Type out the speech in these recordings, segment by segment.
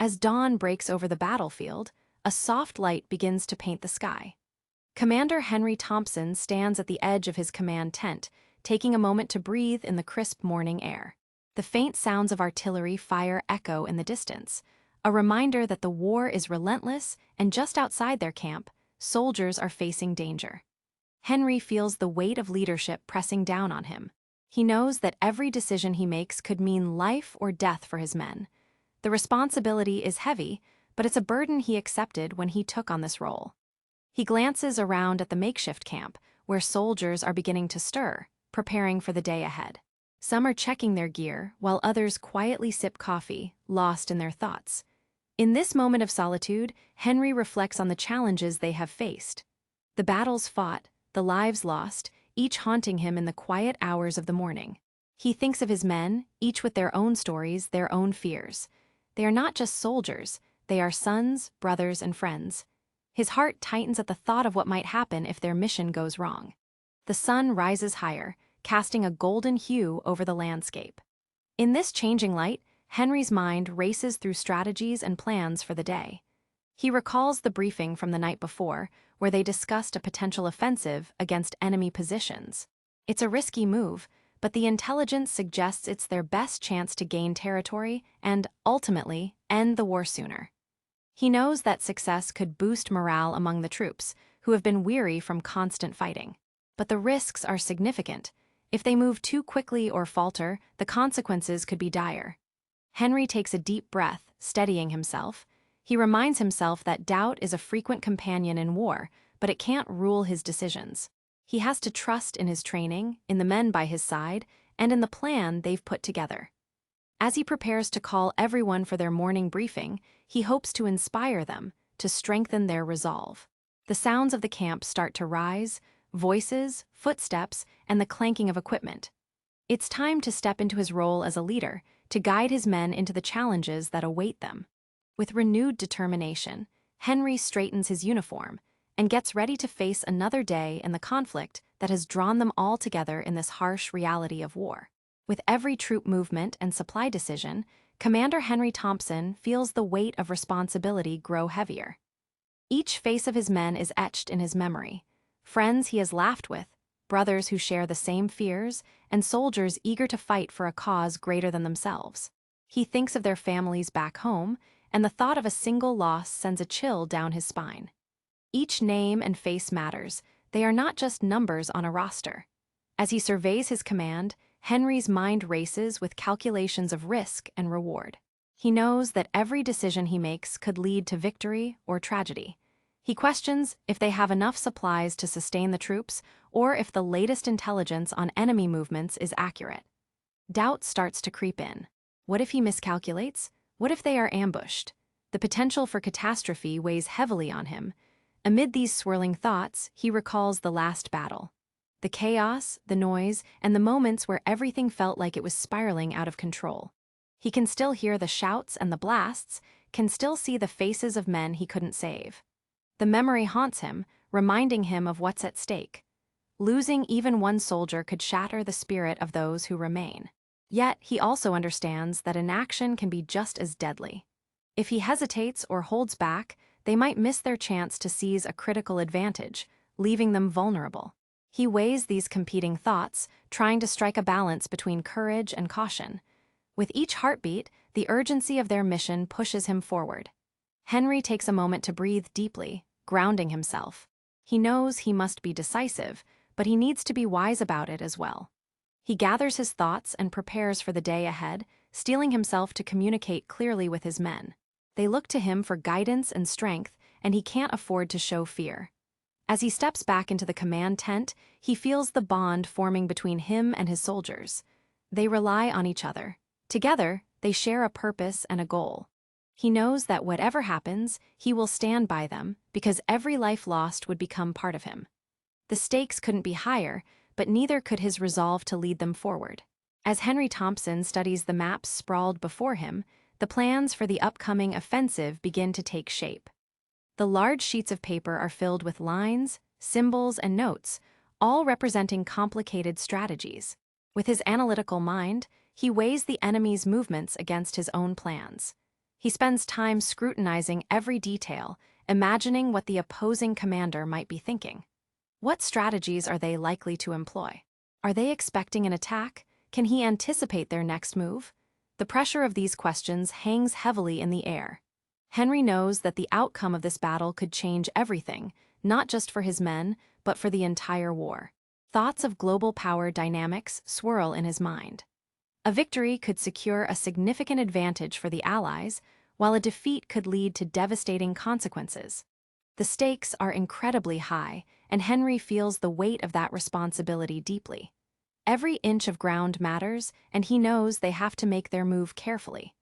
As dawn breaks over the battlefield, a soft light begins to paint the sky. Commander Henry Thompson stands at the edge of his command tent, taking a moment to breathe in the crisp morning air. The faint sounds of artillery fire echo in the distance, a reminder that the war is relentless, and just outside their camp, soldiers are facing danger. Henry feels the weight of leadership pressing down on him. He knows that every decision he makes could mean life or death for his men. The responsibility is heavy, but it's a burden he accepted when he took on this role. He glances around at the makeshift camp, where soldiers are beginning to stir, preparing for the day ahead. Some are checking their gear, while others quietly sip coffee, lost in their thoughts. In this moment of solitude, Henry reflects on the challenges they have faced. The battles fought, the lives lost, each haunting him in the quiet hours of the morning. He thinks of his men, each with their own stories, their own fears. They are not just soldiers, they are sons, brothers, and friends. His heart tightens at the thought of what might happen if their mission goes wrong. The sun rises higher, casting a golden hue over the landscape. In this changing light, Henry's mind races through strategies and plans for the day. He recalls the briefing from the night before, where they discussed a potential offensive against enemy positions. It's a risky move, but the intelligence suggests it's their best chance to gain territory and, ultimately, end the war sooner. He knows that success could boost morale among the troops, who have been weary from constant fighting. But the risks are significant. If they move too quickly or falter, the consequences could be dire. Henry takes a deep breath, steadying himself. He reminds himself that doubt is a frequent companion in war, but it can't rule his decisions. He has to trust in his training, in the men by his side, and in the plan they've put together. As he prepares to call everyone for their morning briefing, he hopes to inspire them, to strengthen their resolve. The sounds of the camp start to rise, voices, footsteps, and the clanking of equipment. It's time to step into his role as a leader, to guide his men into the challenges that await them. With renewed determination, Henry straightens his uniform and gets ready to face another day in the conflict that has drawn them all together in this harsh reality of war. With every troop movement and supply decision, Commander Henry Thompson feels the weight of responsibility grow heavier. Each face of his men is etched in his memory. Friends he has laughed with, brothers who share the same fears, and soldiers eager to fight for a cause greater than themselves. He thinks of their families back home, and the thought of a single loss sends a chill down his spine. Each name and face matters. They are not just numbers on a roster. As he surveys his command, Henry's mind races with calculations of risk and reward. He knows that every decision he makes could lead to victory or tragedy. He questions if they have enough supplies to sustain the troops or if the latest intelligence on enemy movements is accurate. Doubt starts to creep in. What if he miscalculates? What if they are ambushed? The potential for catastrophe weighs heavily on him. Amid these swirling thoughts, he recalls the last battle. The chaos, the noise, and the moments where everything felt like it was spiraling out of control. He can still hear the shouts and the blasts, can still see the faces of men he couldn't save. The memory haunts him, reminding him of what's at stake. Losing even one soldier could shatter the spirit of those who remain. Yet he also understands that inaction can be just as deadly. If he hesitates or holds back, they might miss their chance to seize a critical advantage, leaving them vulnerable. He weighs these competing thoughts, trying to strike a balance between courage and caution. With each heartbeat, the urgency of their mission pushes him forward. Henry takes a moment to breathe deeply, grounding himself. He knows he must be decisive, but he needs to be wise about it as well. He gathers his thoughts and prepares for the day ahead, steeling himself to communicate clearly with his men. They look to him for guidance and strength, and he can't afford to show fear. As he steps back into the command tent, he feels the bond forming between him and his soldiers. They rely on each other. Together, they share a purpose and a goal. He knows that whatever happens, he will stand by them because every life lost would become part of him. The stakes couldn't be higher, but neither could his resolve to lead them forward. As Henry Thompson studies the maps sprawled before him, the plans for the upcoming offensive begin to take shape. The large sheets of paper are filled with lines, symbols, and notes, all representing complicated strategies. With his analytical mind, he weighs the enemy's movements against his own plans. He spends time scrutinizing every detail, imagining what the opposing commander might be thinking. What strategies are they likely to employ? Are they expecting an attack? Can he anticipate their next move? The pressure of these questions hangs heavily in the air. Henry knows that the outcome of this battle could change everything, not just for his men, but for the entire war. Thoughts of global power dynamics swirl in his mind. A victory could secure a significant advantage for the Allies, while a defeat could lead to devastating consequences. The stakes are incredibly high, and Henry feels the weight of that responsibility deeply. Every inch of ground matters, and he knows they have to make their move carefully.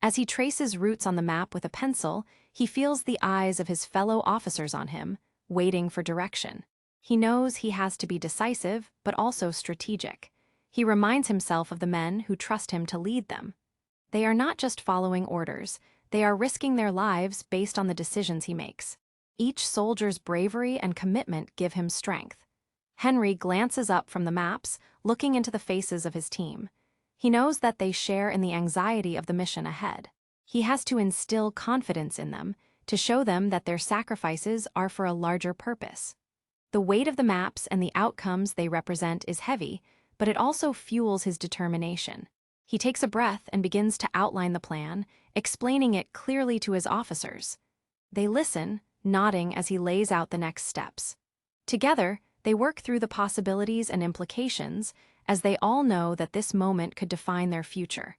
As he traces routes on the map with a pencil, he feels the eyes of his fellow officers on him, waiting for direction. He knows he has to be decisive, but also strategic. He reminds himself of the men who trust him to lead them. They are not just following orders, they are risking their lives based on the decisions he makes. Each soldier's bravery and commitment give him strength. Henry glances up from the maps, looking into the faces of his team. He knows that they share in the anxiety of the mission ahead. He has to instill confidence in them, to show them that their sacrifices are for a larger purpose. The weight of the maps and the outcomes they represent is heavy, but it also fuels his determination. He takes a breath and begins to outline the plan, explaining it clearly to his officers. They listen, nodding as he lays out the next steps. Together, they work through the possibilities and implications, as they all know that this moment could define their future.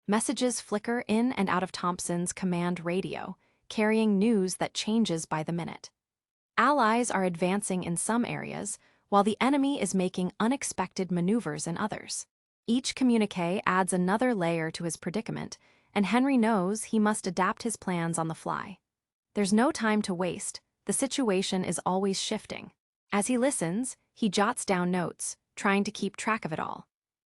Messages flicker in and out of Thompson's command radio, carrying news that changes by the minute. Allies are advancing in some areas, while the enemy is making unexpected maneuvers in others. Each communique adds another layer to his predicament, and Henry knows he must adapt his plans on the fly. There's no time to waste, the situation is always shifting. As he listens, he jots down notes, trying to keep track of it all.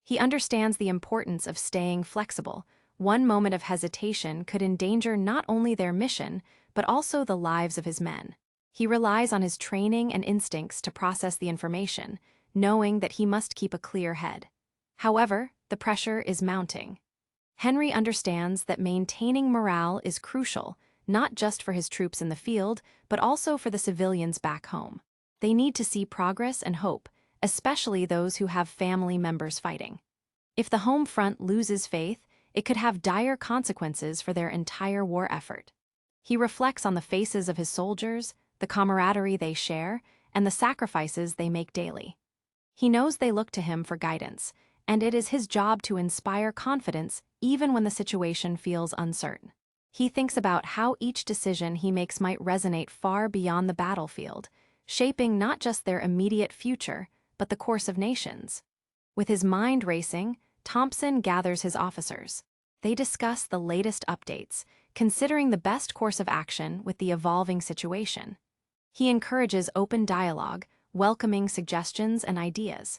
He understands the importance of staying flexible. One moment of hesitation could endanger not only their mission, but also the lives of his men. He relies on his training and instincts to process the information, knowing that he must keep a clear head. However, the pressure is mounting. Henry understands that maintaining morale is crucial, not just for his troops in the field, but also for the civilians back home. They need to see progress and hope, especially those who have family members fighting. If the home front loses faith, it could have dire consequences for their entire war effort. He reflects on the faces of his soldiers, the camaraderie they share, and the sacrifices they make daily. He knows they look to him for guidance, and it is his job to inspire confidence even when the situation feels uncertain. He thinks about how each decision he makes might resonate far beyond the battlefield, shaping not just their immediate future, but the course of nations. With his mind racing, Thompson gathers his officers. They discuss the latest updates, considering the best course of action with the evolving situation. He encourages open dialogue, welcoming suggestions and ideas.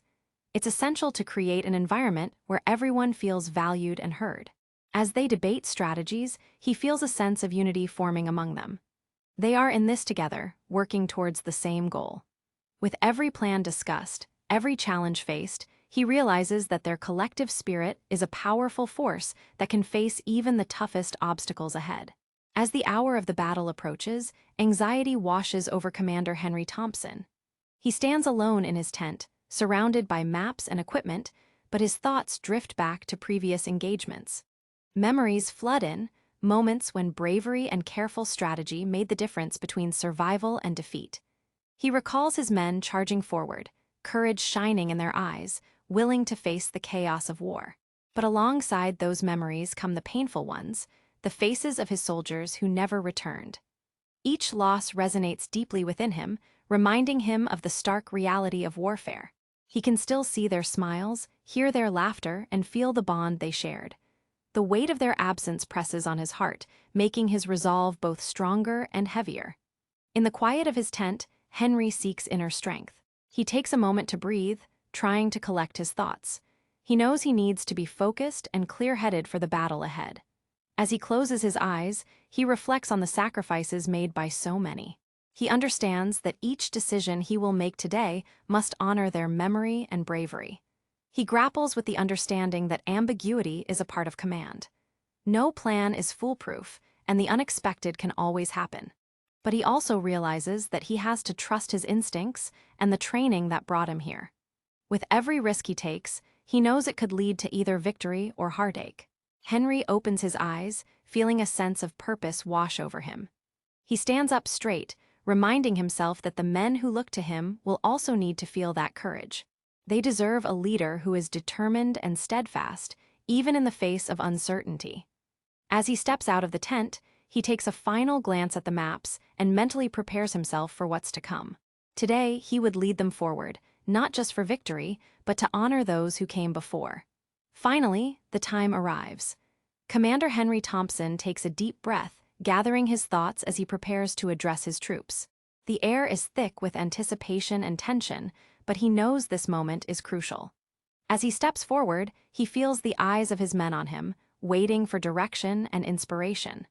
It's essential to create an environment where everyone feels valued and heard. As they debate strategies, he feels a sense of unity forming among them. They are in this together, working towards the same goal. With every plan discussed, every challenge faced, he realizes that their collective spirit is a powerful force that can face even the toughest obstacles ahead. As the hour of the battle approaches, anxiety washes over Commander Henry Thompson. He stands alone in his tent, surrounded by maps and equipment, but his thoughts drift back to previous engagements. Memories flood in, moments when bravery and careful strategy made the difference between survival and defeat. He recalls his men charging forward, courage shining in their eyes, willing to face the chaos of war. But alongside those memories come the painful ones, the faces of his soldiers who never returned. Each loss resonates deeply within him, reminding him of the stark reality of warfare. He can still see their smiles, hear their laughter, and feel the bond they shared. The weight of their absence presses on his heart, making his resolve both stronger and heavier. In the quiet of his tent, Henry seeks inner strength. He takes a moment to breathe, trying to collect his thoughts. He knows he needs to be focused and clear-headed for the battle ahead. As he closes his eyes, he reflects on the sacrifices made by so many. He understands that each decision he will make today must honor their memory and bravery. He grapples with the understanding that ambiguity is a part of command. No plan is foolproof, and the unexpected can always happen. But he also realizes that he has to trust his instincts and the training that brought him here. With every risk he takes, he knows it could lead to either victory or heartache. Henry opens his eyes, feeling a sense of purpose wash over him. He stands up straight, reminding himself that the men who look to him will also need to feel that courage. They deserve a leader who is determined and steadfast, even in the face of uncertainty. As he steps out of the tent, he takes a final glance at the maps and mentally prepares himself for what's to come. Today, he would lead them forward, not just for victory, but to honor those who came before. Finally, the time arrives. Commander Henry Thompson takes a deep breath, gathering his thoughts as he prepares to address his troops. The air is thick with anticipation and tension, but he knows this moment is crucial. As he steps forward, he feels the eyes of his men on him, waiting for direction and inspiration.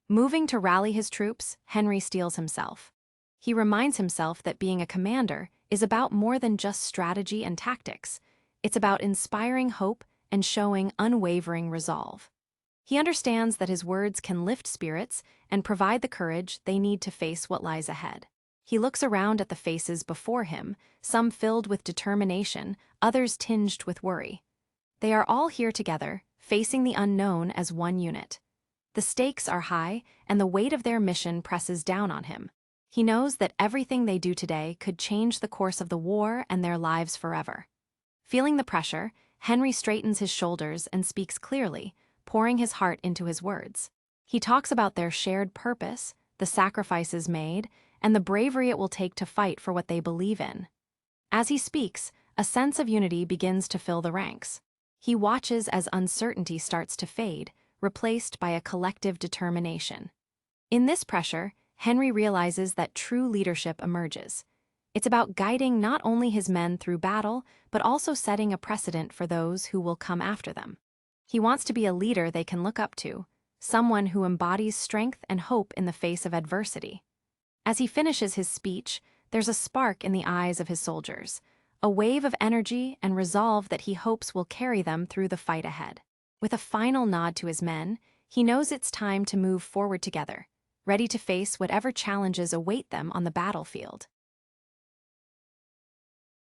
Moving to rally his troops, Henry steels himself. He reminds himself that being a commander is about more than just strategy and tactics. It's about inspiring hope and showing unwavering resolve. He understands that his words can lift spirits and provide the courage they need to face what lies ahead. He looks around at the faces before him, some filled with determination, others tinged with worry. They are all here together, facing the unknown as one unit. The stakes are high, and the weight of their mission presses down on him. He knows that everything they do today could change the course of the war and their lives forever. Feeling the pressure, Henry straightens his shoulders and speaks clearly, pouring his heart into his words. He talks about their shared purpose, the sacrifices made, and the bravery it will take to fight for what they believe in. As he speaks, a sense of unity begins to fill the ranks. He watches as uncertainty starts to fade, replaced by a collective determination. In this pressure, Henry realizes that true leadership emerges. It's about guiding not only his men through battle, but also setting a precedent for those who will come after them. He wants to be a leader they can look up to, someone who embodies strength and hope in the face of adversity. As he finishes his speech, there's a spark in the eyes of his soldiers, a wave of energy and resolve that he hopes will carry them through the fight ahead. With a final nod to his men, he knows it's time to move forward together, ready to face whatever challenges await them on the battlefield.